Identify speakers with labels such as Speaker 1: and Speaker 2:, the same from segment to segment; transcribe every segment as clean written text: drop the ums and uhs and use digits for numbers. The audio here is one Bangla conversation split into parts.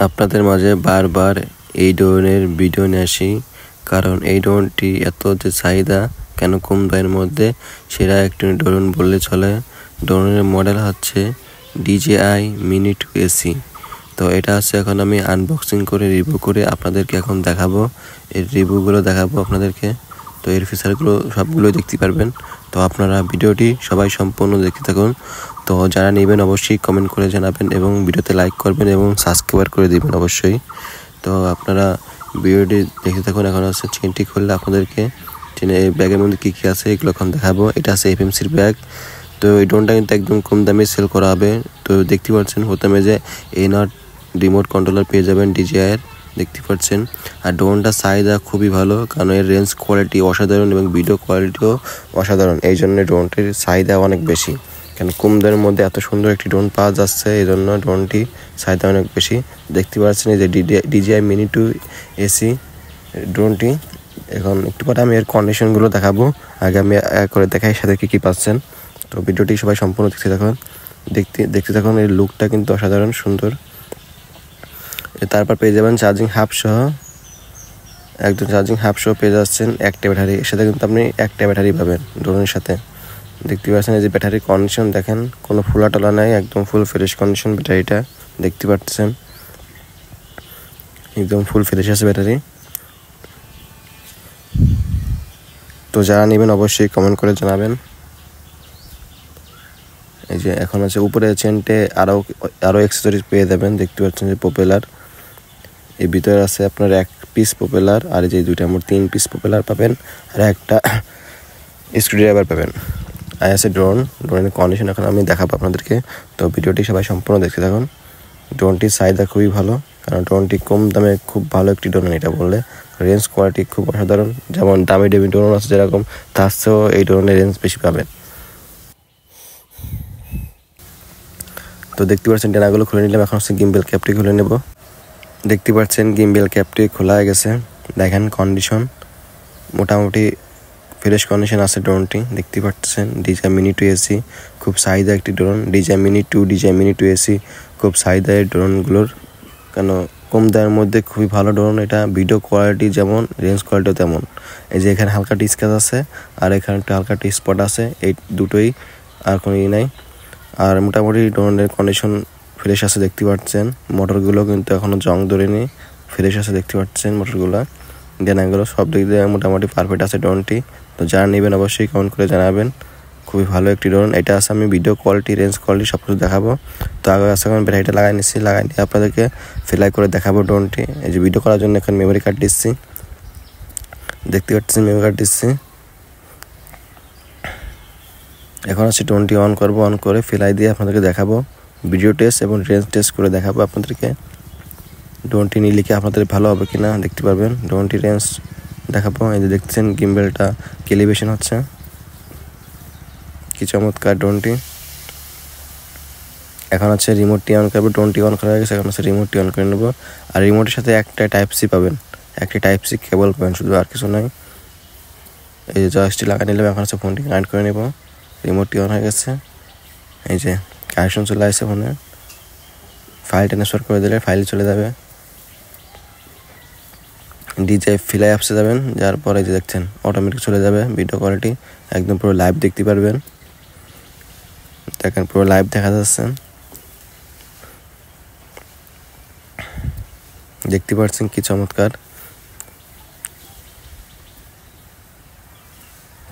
Speaker 1: আপনাদের মাঝে বারবার এই ড্রোনের ভিডিও নিয়ে আসি, কারণ এই ড্রোনটি এত যে চাহিদা কেন কম দামের মধ্যে সেরা একটি ড্রোন বললে চলে। ড্রোনের মডেল হচ্ছে DJI Mini 2 AC। তো এটা আছে এখন আমি আনবক্সিং করে রিভিউ করে আপনাদেরকে এখন দেখাবো, এর রিভিউগুলো দেখাবো আপনাদেরকে। তো এর ফিচারগুলো সবগুলোই দেখতে পারবেন। তো আপনারা ভিডিওটি সবাই সম্পূর্ণ দেখতে থাকুন। তো যারা নেবেন অবশ্যই কমেন্ট করে জানাবেন এবং ভিডিওতে লাইক করবেন এবং সাবস্ক্রাইব করে দিবেন অবশ্যই। তো আপনারা ভিডিওটি দেখতে থাকুন। এখন আছে চেনটি খুললে আপনাদেরকে চেনে ব্যাগের মধ্যে কী কী আছে এগুলো এখন দেখাবো। এটা আছে FMCর ব্যাগ। তো এই ড্রোনটা কিন্তু একদম কম দামে সেল করা হবে। তো দেখতে পাচ্ছেন প্রথমে যে নট রিমোট কন্ট্রোলার পেয়ে যাবেন DJI-এর, দেখতে পাচ্ছেন। আর ড্রোনটার চাহিদা খুবই ভালো, কারণ এর রেঞ্জ কোয়ালিটি অসাধারণ এবং ভিডিও কোয়ালিটিও অসাধারণ। এই জন্য ড্রোনটির চাহিদা অনেক বেশি, কারণ কম দামের মধ্যে এত সুন্দর একটি ড্রোন পাওয়া যাচ্ছে, এই জন্য ড্রোনটি চাহিদা অনেক বেশি। দেখতে পাচ্ছেন এই যে DJI Mini 2 AC ড্রোনটি। এখন একটু পরে আমি এর কন্ডিশনগুলো দেখাবো, আগে আমি এক করে দেখাই সাথে কী পাচ্ছেন। তো ভিডিওটি সবাই সম্পূর্ণ দেখতে থাকুন। এর লুকটা কিন্তু অসাধারণ সুন্দর। তারপর পেয়ে যাবেন চার্জিং হাব সহ, একদম চার্জিং হাব সহ পেয়ে যাচ্ছেন একটা ব্যাটারি। এর সাথে কিন্তু আপনি একটা ব্যাটারি পাবেন ড্রোনের সাথে। দেখতে পাচ্ছেন এই যে ব্যাটারির কন্ডিশন দেখেন, কোনো ফুলা টলা নাই, একদম ফুল ফ্রেশ কন্ডিশন ব্যাটারিটা। দেখতে পাচ্ছেন একদম ফুল ফ্রেশ আছে ব্যাটারি। তো যারা নেবেন অবশ্যই কমেন্ট করে জানাবেন। এই যে এখন আছে উপরে চেনটে আরও অ্যাক্সেসরিজ পেয়ে যাবেন। দেখতে পাচ্ছেন যে প্রপেলার, এর ভিতরে আছে আপনার 1 পিস প্রপেলার, আর এই যে দুইটা মোট 3 পিস প্রপেলার পাবেন, আর একটা স্ক্রুড্রাইভার পাবেন। আর আছে ড্রোনের কন্ডিশন এখন আমি দেখাবো আপনাদেরকে। তো ভিডিওটি সবাই সম্পূর্ণ দেখতে থাকুন। ড্রোনটির চাহিদা খুবই ভালো, কারণ ড্রোনটি কম দামে খুব ভালো একটি ড্রোন। এটা বললে রেঞ্জ কোয়ালিটি খুব অসাধারণ। যেমন দামি ড্রোন আছে যেরকম, তার চেয়েও এই ড্রোনের রেঞ্জ বেশি পাবেন। তো দেখতে পাচ্ছেন ডানাগুলো খুলে নিলাম, এখন হচ্ছে গিম্বেল ক্যাপটি খুলে নেব। দেখতে পাচ্ছেন গিম্বেল ক্যাপটি খোলা হয়ে গেছে। দেখেন কন্ডিশন মোটামুটি ফ্রেশ কন্ডিশন আছে ড্রোনটি। দেখতে পাচ্ছেন DJI Mini 2 AC খুব চাহিদা একটি ড্রোন। DJI Mini 2 AC খুব চাহিদা এই ড্রোনগুলোর, কেন কম দামের মধ্যে খুবই ভালো ড্রোন এটা। ভিডিও কোয়ালিটি যেমন, রেঞ্জ কোয়ালিটিও তেমন। এই যে এখানে হালকা স্ক্র্যাচ আছে, আর এখানে একটা হালকা স্পট আছে, এই দুটোই, আর কোনো নাই। আর মোটামুটি ড্রোনের কন্ডিশন ফ্রেশ আছে দেখতে পাচ্ছেন। মোটরগুলো কিন্তু এখনও জং ধরেনি, ফ্রেশ আছে দেখতে পাচ্ছেন মোটরগুলো, ডেনাগুলো সব দিক দিয়ে মোটামুটি পারফেক্ট আছে ড্রোনটি। তো যারা নেবেন অবশ্যই কমেন্ট করে জানাবেন। খুবই ভালো একটি ড্রোন এটা আছে। আমি ভিডিও কোয়ালিটি, রেঞ্জ কোয়ালিটি সব কিছু দেখাবো। তো আগে আছে এখন ব্যাটারিটা লাগাই নিয়ে আপনাদেরকে ফ্লাই করে দেখাবো ড্রোনটি। এই যে ভিডিও করার জন্য এখন মেমোরি কার্ড দিচ্ছি, দেখতে পাচ্ছেন মেমোরি কার্ড দিচ্ছি। এখন হচ্ছে ড্রোনটি অন করবো, অন করে ফ্লাই দিয়ে আপনাদেরকে দেখাবো, ভিডিও টেস্ট এবং রেঞ্জ টেস্ট করে দেখাবো আপনাদেরকে। ড্রোনটি নিলে কি আপনাদের ভালো হবে কিনা দেখতে পারবেন। ড্রোনটি রেঞ্জ দেখাবো। এই যে দেখছেন গিম্বেলটা ক্যালিব্রেশন হচ্ছে, কি চমৎকার ড্রোনটি। এখন হচ্ছে রিমোটটি অন করবো। ড্রোনটি অন করা হয়ে গেছে, এখন হচ্ছে রিমোটটি অন করে নেবো। আর রিমোটের সাথে একটা Type-C পাবেন, একটি Type-C কেবল পাবেন, শুধু আর কিছু নয়। এই যে জয়স্টিক লাগাই নিলাম, এখন হচ্ছে ফোনটি কানেক্ট করে নেব। রিমোটটি অন হয়ে গেছে। এই যে কানেকশন চলে আসছে ফোনে। ফাইল ট্রান্সফার করে দিলে ফাইল চলে যাবে। DJI ফ্লাই অ্যাপসে যাবেন, যার পরে যে দেখছেন অটোমেটিক চলে যাবে। ভিডিও কোয়ালিটি একদম পুরো লাইভ দেখতে পারবেন। দেখেন পুরো লাইভ দেখা যাচ্ছে, দেখতে পাচ্ছেন কি চমৎকার,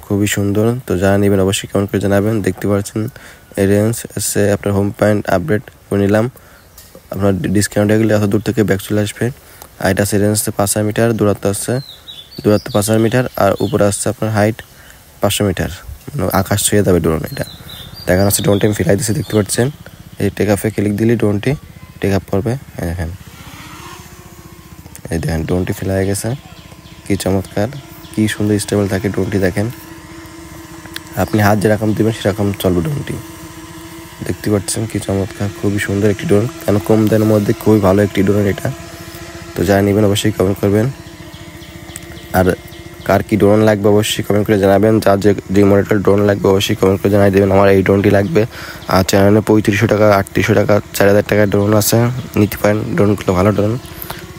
Speaker 1: খুবই সুন্দর। তো যারা নেবেন অবশ্যই কমেন্ট করে জানাবেন। দেখতে পাচ্ছেন এই রেঞ্জ এসে আপনার হোম পয়েন্ট আপডেট করে নিলাম। আপনার ডিসকাউন্ট হয়ে গেলে এত দূর থেকে ব্যাক চলে আসবে। আর এটা আছে রেঞ্জ 5000 মিটার, দূরত্ব 5000 মিটার, আর উপরে আসছে আপনার হাইট 500 মিটার, মানে আকাশ ছুঁয়ে যাবে ড্রোন এটা। দেখানো হচ্ছে ড্রোনটি আমি ফিলাই দিচ্ছি, দেখতে পাচ্ছেন। এই টেক আপে ক্লিক দিলে ড্রোনটি টেক আপ করবে। দেখেন, এই দেখেন ড্রোনটি ফেলা হয়ে গেছে, কি চমৎকার, কি সুন্দর স্টেবল থাকে ড্রোনটি। দেখেন আপনি হাত যেরকম দেবেন সেরকম চলবে ড্রোনটি। দেখতে পাচ্ছেন কি চমৎকার, খুবই সুন্দর একটি ড্রোন, কেন কম দামের মধ্যে খুবই ভালো একটি ড্রোন এটা। তো যারা নেবেন অবশ্যই কমেন্ট করবেন। আর কার কি ড্রোন লাগবে অবশ্যই কমেন্ট করে জানাবেন। যার যে মডেলটার ড্রোন লাগবে অবশ্যই কমেন্ট করে জানাই দেবেন। আমার এই ড্রোনটি লাগবে। আর চ্যানেলে 3500 টাকা 3800 টাকা 4000 টাকার ড্রোন আছে, নিতে পারেন। ড্রোনগুলো ভালো ড্রোন।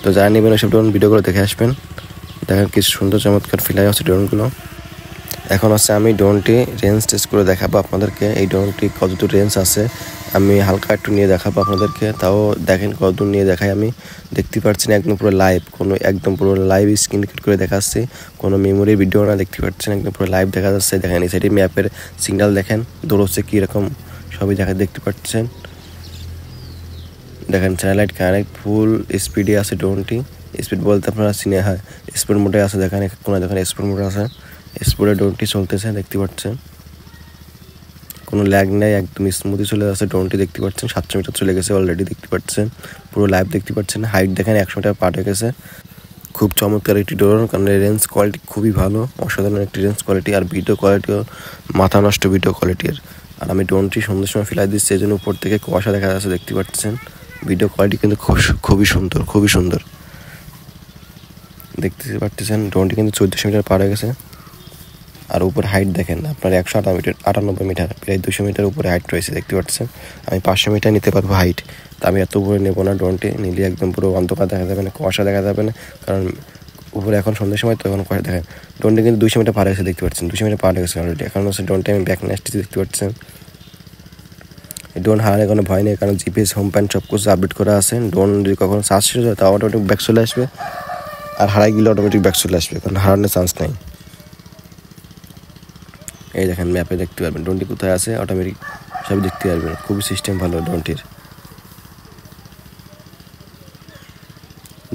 Speaker 1: তো যারা নেবেন ওইসব ড্রোন ভিডিওগুলো দেখে আসবেন। দেখেন কি সুন্দর চমৎকার ফিলাই হচ্ছে ড্রোনগুলো। এখন হচ্ছে আমি ড্রোনটি রেঞ্জ টেস্ট করে দেখাবো আপনাদেরকে। এই ড্রোনটি কতদূর রেঞ্জ আছে আমি হালকা একটু নিয়ে দেখাবো আপনাদেরকে। তাও দেখেন কতদূর নিয়ে দেখাই আমি। দেখতে পাচ্ছেন একদম পুরো লাইভ, একদম পুরো লাইভ স্ক্রিন রেকর্ড করে দেখাচ্ছি, কোনো মেমোরির ভিডিও না। দেখতে পাচ্ছেন একদম পুরো লাইভ দেখা যাচ্ছে। দেখেন এই সাইডে ম্যাপের সিগন্যাল দেখেন, দৌড়চ্ছে কীরকম সবই দেখতে পাচ্ছেন। দেখেন স্যাটেলাইট কানেক্ট ফুল স্পিডে আছে ড্রোনটি। স্পিড বলতে আপনারা চিনে হয় স্পোর্ট মোডে আছে। দেখেন কোনো দেখেন স্পোর্ট মোডে আছে, স্পোর্টে ড্রোনটি চলতেছে দেখতে পাচ্ছেন। কোনো ল্যাগ নেই, একদম স্মুথই চলে যাচ্ছে ড্রোনটি। দেখতে পাচ্ছেন 700 মিটার চলে গেছে অলরেডি। দেখতে পাচ্ছেন পুরো লাইভ দেখতে পাচ্ছেন। হাইট দেখেন 100 মিটার পার হয়ে গেছে। খুব চমৎকার একটি ড্রোন, কারণ রেঞ্জ কোয়ালিটি খুবই ভালো, অসাধারণ একটি রেঞ্জ কোয়ালিটি। আর ভিডিও কোয়ালিটিও মাথা নষ্ট ভিডিও কোয়ালিটির। আর আমি ড্রোনটি সন্ধ্যার সময় ফেলাই দিচ্ছি, এই জন্য উপর থেকে কুয়াশা দেখা যাচ্ছে দেখতে পাচ্ছেন। ভিডিও কোয়ালিটি কিন্তু খুবই সুন্দর, খুবই সুন্দর দেখতে পাচ্ছেন। ড্রোনটি কিন্তু 1400 মিটার পার হয়ে গেছে। আর উপরে হাইট দেখেন আপনার 198 মিটার, প্রায় 200 মিটার উপরে হাইট রয়েছে দেখতে পাচ্ছেন। আমি 500 মিটার নিতে পারবো হাইট, তা আমি এত উপরে নেবো না। ড্রোনটি নিলে একদম পুরো অন্ধকার দেখা যাবে না, কুয়াশা দেখা যাবে না, কারণ উপরে এখন সন্ধ্যের সময় তো এখন কুয়াশা দেখেন। ড্রোনটি কিন্তু 200 মিটার পার হয়েছে দেখতে পাচ্ছেন, 200 মিটার পার হয়ে গেছে অলরেডি। এখন হচ্ছে ড্রোনটি আমি ব্যাক নিয়ে আসতেছি দেখতে পাচ্ছেন। এই ড্রোন হারানোর কোনো ভয় নেই, কারণ জিপিএস হোম প্যান্ট সব কিছু আপডেট করা আছে। ড্রোন যদি কখনো চার্জ শেষ হয় তা অটোমেটিক ব্যাক চলে আসবে, আর হারাই গেলে অটোমেটিক ব্যাক চলে আসবে, কারণ হারানোর চান্স নেই। এই দেখেন ম্যাপে দেখতে পারবেন ড্রোনটি কোথায় আছে, অটোমেটিক সব দেখতে পারবেন। খুবই সিস্টেম ভালো ড্রোনটির।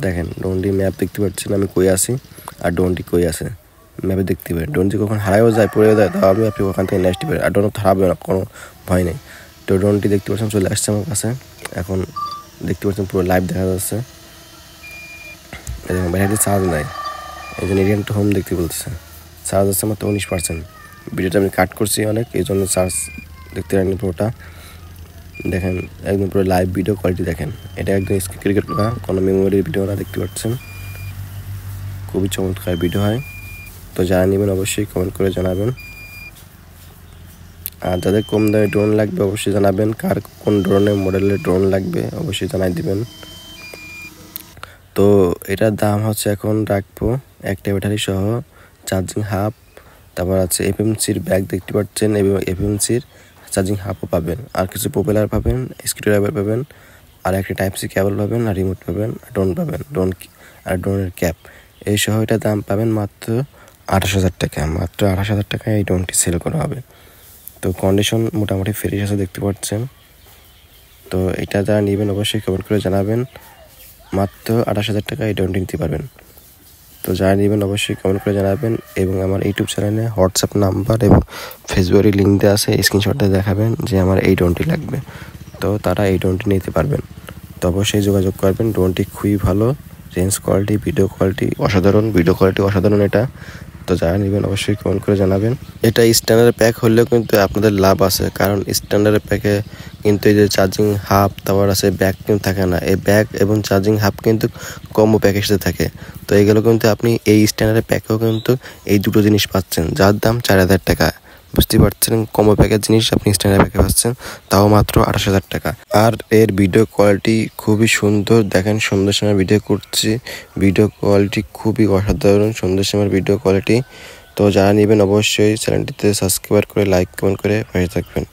Speaker 1: দেখেন ড্রোনটি ম্যাপ দেখতে পাচ্ছেন আমি কই আছি আর ড্রোনটি কই আছে ম্যাপে দেখতে পারেন। ড্রোনটি কখন হারায়ও যায়, পড়েও যায়, তাও আমি আপনি ওখান থেকে নিয়ে আসতে পারেন। আর ড্রোন তো হারাবে না, কোনো ভয় নেই। তো ড্রোনটি দেখতে পাচ্ছেন চলে আসছে আমার কাছে। এখন দেখতে পাচ্ছেন পুরো লাইভ দেখা যাচ্ছে। দেখেন বাইরে চার্জ নাই, এই জন্য এরিয়ান টু হোম দেখতে বলতেছে। চার্জ আছে মাত্র 19%। ভিডিওটা আমি কাট করছি অনেক, এই জন্য চার্জ দেখতে পারেন পুরোটা। দেখেন একদম পুরো লাইভ ভিডিও কোয়ালিটি দেখেন। এটা একদম ক্রিকেট না, কোনো মেমোরির ভিডিও না, দেখতে পাচ্ছেন খুবই চমৎকার ভিডিও হয়। তো যারা নেবেন অবশ্যই কমেন্ট করে জানাবেন। আর যাদের কম দামে ড্রোন লাগবে অবশ্যই জানাবেন। কার কোন ধরনের মডেলের ড্রোন লাগবে অবশ্যই জানাই দিবেন। তো এটার দাম হচ্ছে এখন রাখবো একটা ব্যাটারি সহ, চার্জিং হাব, তারপর আছে এফএমসির ব্যাগ দেখতে পাচ্ছেন, এবং এফএমসির চার্জিং হাবও পাবেন। আর কিছু প্রপেলার পাবেন, স্ক্রুড্রাইভার পাবেন, আর একটা টাইপ সি কেবল পাবেন, আর রিমোট পাবেন, আর ড্রোন পাবেন, আর ড্রোনের ক্যাপ। এই সহ এটার দাম পাবেন মাত্র 28,000 টাকা। মাত্র 28,000 টাকায় এই ড্রোনটি সেল করা হবে। তো কন্ডিশন মোটামুটি ফ্রেশ আছে দেখতে পাচ্ছেন। তো এটা যারা নেবেন অবশ্যই কমেন্ট করে জানাবেন। মাত্র 28,000 টাকা এই ড্রোনটি নিতে পারবেন। তো যারা নেবেন অবশ্যই কমেন্ট করে জানাবেন। এবং আমার ইউটিউব চ্যানেলে হোয়াটসঅ্যাপ নাম্বার এবং ফেসবুকের লিঙ্ক দেওয়া আছে, স্ক্রিনশটটা দেখাবেন যে আমার এই ড্রোনটি লাগবে। তো তারা এই ড্রোনটি নিতে পারবেন। তো অবশ্যই যোগাযোগ করবেন। ড্রোনটি খুবই ভালো, রেঞ্জ কোয়ালিটি, ভিডিও কোয়ালিটি অসাধারণ এটা। তো যারা নেবেন অবশ্যই কমেন্ট করে জানাবেন। এটা স্ট্যান্ডার্ড প্যাক হলেও কিন্তু আপনাদের লাভ আছে, কারণ স্ট্যান্ডার্ড প্যাকে কিন্তু এই যে চার্জিং হাব তারপর আছে ব্যাগ কিন্তু থাকে না। এই ব্যাগ এবং চার্জিং হাব কিন্তু কম্বো প্যাকের সাথে থাকে। তো এগুলো কিন্তু আপনি এই স্ট্যান্ডার্ড প্যাকেও কিন্তু এই দুটো জিনিস পাচ্ছেন, যার দাম 4,000 টাকা। বুঝতে পারছেন, কম্বো প্যাকের জিনিস আপনি স্ট্যান্ডার্ড প্যাকে পাচ্ছেন, তাও মাত্র 28,000 টাকা। আর এর ভিডিও কোয়ালিটি খুবই সুন্দর। দেখেন সন্ধ্যার সময় ভিডিও করছি, ভিডিও কোয়ালিটি খুবই অসাধারণ, সন্ধ্যার সময় ভিডিও কোয়ালিটি। তো যারা নেবেন অবশ্যই চ্যানেলটিতে সাবস্ক্রাইব করে লাইক কমেন্ট করে পাশে থাকবেন।